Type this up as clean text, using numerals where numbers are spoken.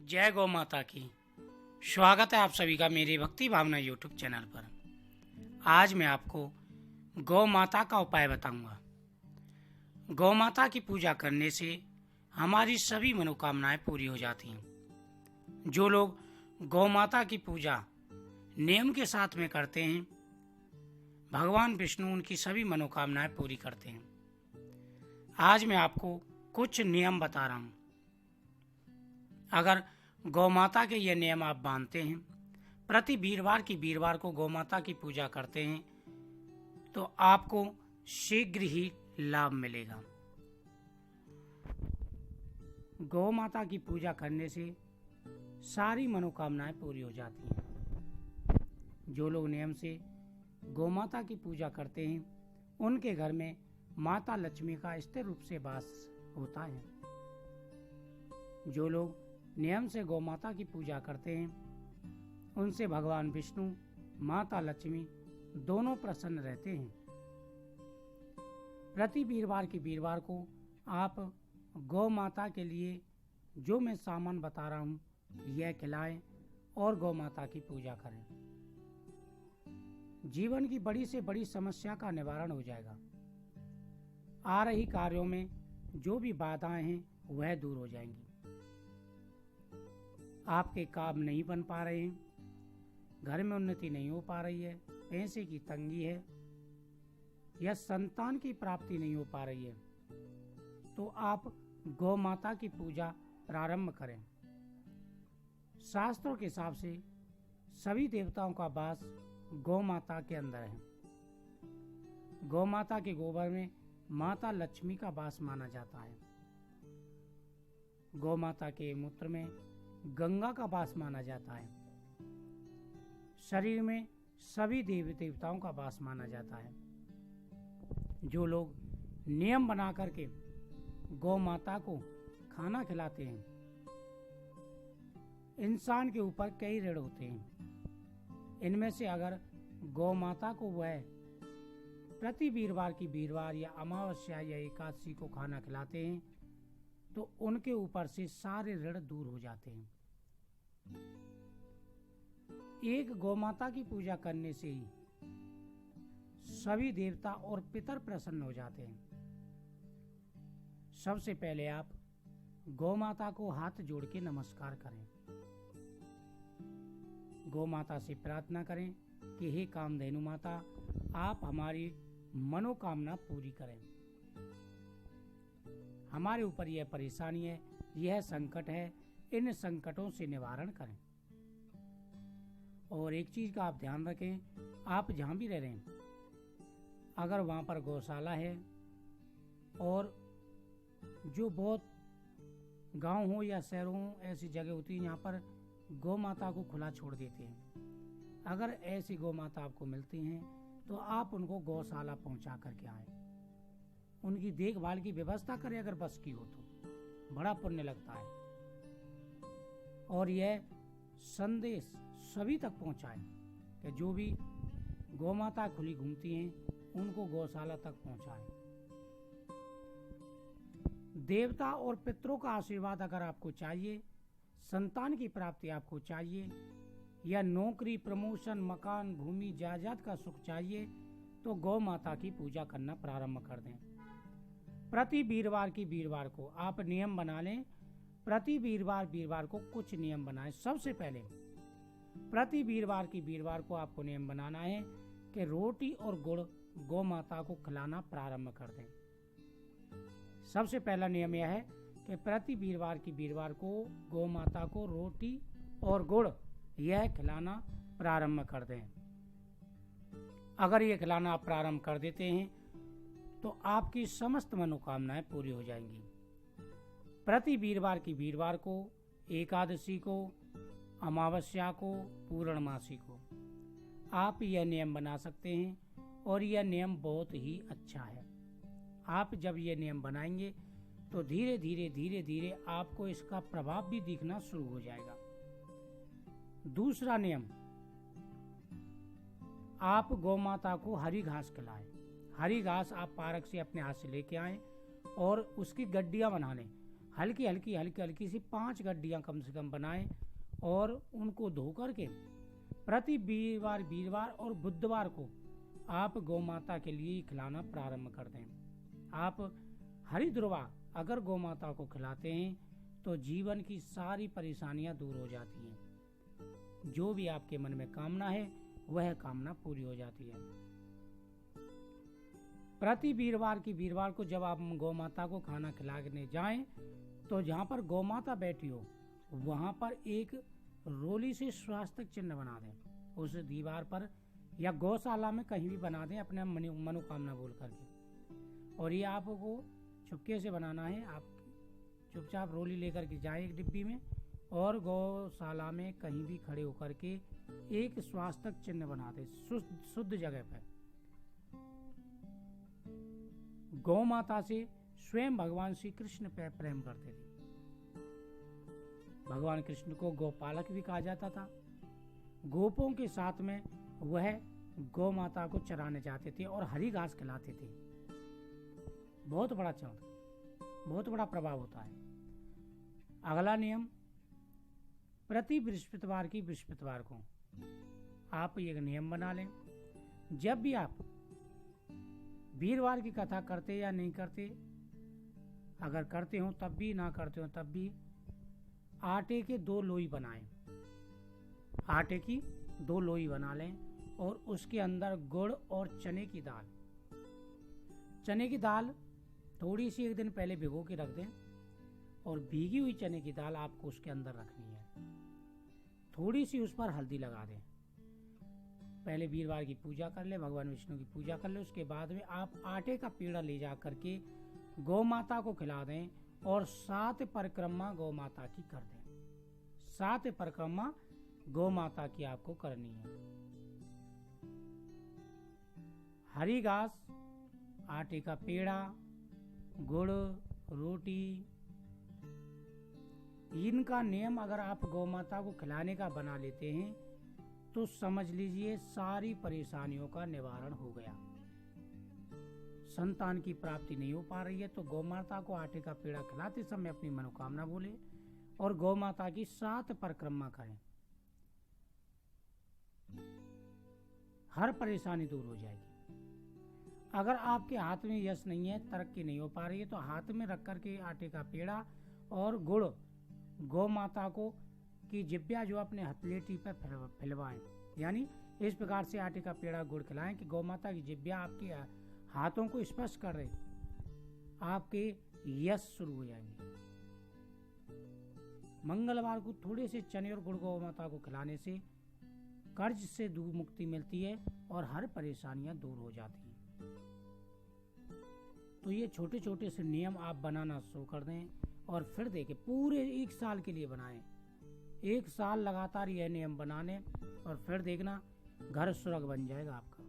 जय गौ माता की। स्वागत है आप सभी का मेरे भक्ति भावना यूट्यूब चैनल पर। आज मैं आपको गौ माता का उपाय बताऊंगा। गौ माता की पूजा करने से हमारी सभी मनोकामनाएं पूरी हो जाती हैं। जो लोग गौ माता की पूजा नियम के साथ में करते हैं, भगवान विष्णु उनकी सभी मनोकामनाएं पूरी करते हैं। आज मैं आपको कुछ नियम बता रहा हूं। अगर गौ माता के ये नियम आप मानते हैं, प्रति वीरवार को गौ माता की पूजा करते हैं, तो आपको शीघ्र ही लाभ मिलेगा। गौ माता की पूजा करने से सारी मनोकामनाएं पूरी हो जाती हैं। जो लोग नियम से गौ माता की पूजा करते हैं, उनके घर में माता लक्ष्मी का स्थिर रूप से वास होता है। जो लोग नियम से गौ माता की पूजा करते हैं, उनसे भगवान विष्णु, माता लक्ष्मी दोनों प्रसन्न रहते हैं। प्रति वीरवार को आप गौ माता के लिए जो मैं सामान बता रहा हूँ, यह खिलाएं और गौ माता की पूजा करें। जीवन की बड़ी से बड़ी समस्या का निवारण हो जाएगा। आ रही कार्यों में जो भी बाधाएं हैं, वह दूर हो जाएंगी। आपके काम नहीं बन पा रहे हैं, घर में उन्नति नहीं हो पा रही है, पैसे की तंगी है या संतान की प्राप्ति नहीं हो पा रही है, तो आप गौ माता की पूजा प्रारंभ करें। शास्त्रों के हिसाब से सभी देवताओं का वास गौ माता के अंदर है। गौ माता के गोबर में माता लक्ष्मी का वास माना जाता है। गौ माता के मूत्र में गंगा का वास माना जाता है। शरीर में सभी देवी देवताओं का वास माना जाता है। जो लोग नियम बना करके गौ माता को खाना खिलाते हैं, इंसान के ऊपर कई ऋण होते हैं। इनमें से अगर गौ माता को वह प्रति वीरवार या अमावस्या या एकादशी को खाना खिलाते हैं, तो उनके ऊपर से सारे ऋण दूर हो जाते हैं। एक गौ माता की पूजा करने से ही सभी देवता और पितर प्रसन्न हो जाते हैं। सबसे पहले आप गौ माता को हाथ जोड़ के नमस्कार करें। गौ माता से प्रार्थना करें कि हे कामधेनु माता, आप हमारी मनोकामना पूरी करें। हमारे ऊपर यह परेशानी है, यह संकट है, इन संकटों से निवारण करें। और एक चीज का आप ध्यान रखें, आप जहां भी रह रहे हैं, अगर वहां पर गौशाला है और जो बहुत गांव हो या शहरों हो, ऐसी जगह होती है यहाँ पर गौ माता को खुला छोड़ देते हैं। अगर ऐसी गौ माता आपको मिलती हैं, तो आप उनको गौशाला पहुंचा करके आए, उनकी देखभाल की व्यवस्था करें। अगर बस की हो तो बड़ा पुण्य लगता है। और यह संदेश सभी तक पहुंचाएं कि जो भी गौ माता खुली घूमती हैं, उनको गौशाला तक पहुंचाएं। देवता और पितरों का आशीर्वाद अगर आपको चाहिए, संतान की प्राप्ति आपको चाहिए, या नौकरी, प्रमोशन, मकान, भूमि, जायदाद का सुख चाहिए, तो गौ माता की पूजा करना प्रारंभ कर दें। प्रति वीरवार को आप नियम बना लें। प्रति वीरवार को कुछ नियम बनाएं। सबसे पहले प्रति वीरवार को आपको नियम बनाना है कि रोटी और गुड़ गौ माता को खिलाना प्रारंभ कर दें। सबसे पहला नियम यह है कि प्रति वीरवार को गौ माता को रोटी और गुड़ यह खिलाना प्रारंभ कर दें। अगर ये खिलाना आप प्रारंभ कर देते हैं, तो आपकी समस्त मनोकामनाएं पूरी हो जाएंगी। प्रति वीरवार को, एकादशी को, अमावस्या को, पूर्णमासी को आप यह नियम बना सकते हैं, और यह नियम बहुत ही अच्छा है। आप जब यह नियम बनाएंगे, तो धीरे धीरे आपको इसका प्रभाव भी दिखना शुरू हो जाएगा। दूसरा नियम, आप गौ माता को हरी घास खिलाएं। हरी घास आप पार्क से अपने हाथ से लेके आएं और उसकी गड्डियां बना लें। हल्की हल्की सी 5 गड्डियाँ कम से कम बनाएं और उनको धो करके प्रति वीरवार और बुधवार को आप गौ माता के लिए खिलाना प्रारंभ कर दें। आप हरी ध्रुवा अगर गौ माता को खिलाते हैं तो जीवन की सारी परेशानियां दूर हो जाती हैं। जो भी आपके मन में कामना है वह कामना पूरी हो जाती है। प्रति वीरवार को जब आप गौ माता को खाना खिलाने जाएं तो जहां पर गौ माता बैठी हो वहां पर एक रोली से स्वास्तिक चिन्ह बना दें उस दीवार पर, या गौशाला में कहीं भी बना दें अपने मनोकामना बोल करके। और ये आपको चुपके से बनाना है। आप चुपचाप रोली लेकर के जाएं एक डिब्बी में और गौशाला में कहीं भी खड़े होकर के एक स्वास्तिक चिन्ह बना दें शुद्ध जगह पर। गौ माता से स्वयं भगवान श्री कृष्ण प्रेम करते थे। भगवान कृष्ण को गोपालक भी कहा जाता था। गोपों के साथ में वह गौ माता को चराने जाते थे और हरी घास खिलाते थे। बहुत बड़ा बहुत बड़ा प्रभाव होता है। अगला नियम, प्रति बृहस्पतिवार को आप एक नियम बना लें। जब भी आप वीरवार की कथा करते या नहीं करते, अगर करते हो तब भी, ना करते हो तब भी, आटे के 2 लोई बनाएं। आटे की 2 लोई बना लें और उसके अंदर गुड़ और चने की दाल थोड़ी सी एक दिन पहले भिगो के रख दें और भीगी हुई चने की दाल आपको उसके अंदर रखनी है। थोड़ी सी उस पर हल्दी लगा दें। पहले वीरवार की पूजा कर ले, भगवान विष्णु की पूजा कर ले। उसके बाद में आप आटे का पेड़ा ले जा करके गौ माता को खिला दें और 7 परिक्रमा गौ माता की कर दें। 7 परिक्रमा गौ माता की आपको करनी है। हरी घास, आटे का पेड़ा, गुड़, रोटी, इनका नियम अगर आप गौ माता को खिलाने का बना लेते हैं तो समझ लीजिए सारी परेशानियों का निवारण हो गया। संतान की प्राप्ति नहीं हो पा रही है तो गौ माता को आटे का पेड़ा खिलाते समय अपनी मनोकामना बोले और गौ माता की 7 परिक्रमा करें। हर परेशानी दूर हो जाएगी। अगर आपके हाथ में यश नहीं है, तरक्की नहीं हो पा रही है, तो हाथ में रख करके आटे का पेड़ा और गुड़ गौ माता को की जिब्या जो अपने हथेली पर फैलवाएं। यानी इस प्रकार से आटे का पेड़ा गुड़ खिलाएं कि गौ माता की जिब्या आपके हाथों को स्पर्श कर रहे, आपके यश शुरू हो जाएंगे। मंगलवार को थोड़े से चने और गुड़ गौ माता को खिलाने से कर्ज से दूर मुक्ति मिलती है और हर परेशानियां दूर हो जाती हैं। तो ये छोटे छोटे से नियम आप बनाना शुरू कर दें और फिर देखें, पूरे 1 साल के लिए बनाएं। 1 साल लगातार यह नियम बनाने और फिर देखना घर स्वर्ग बन जाएगा आपका।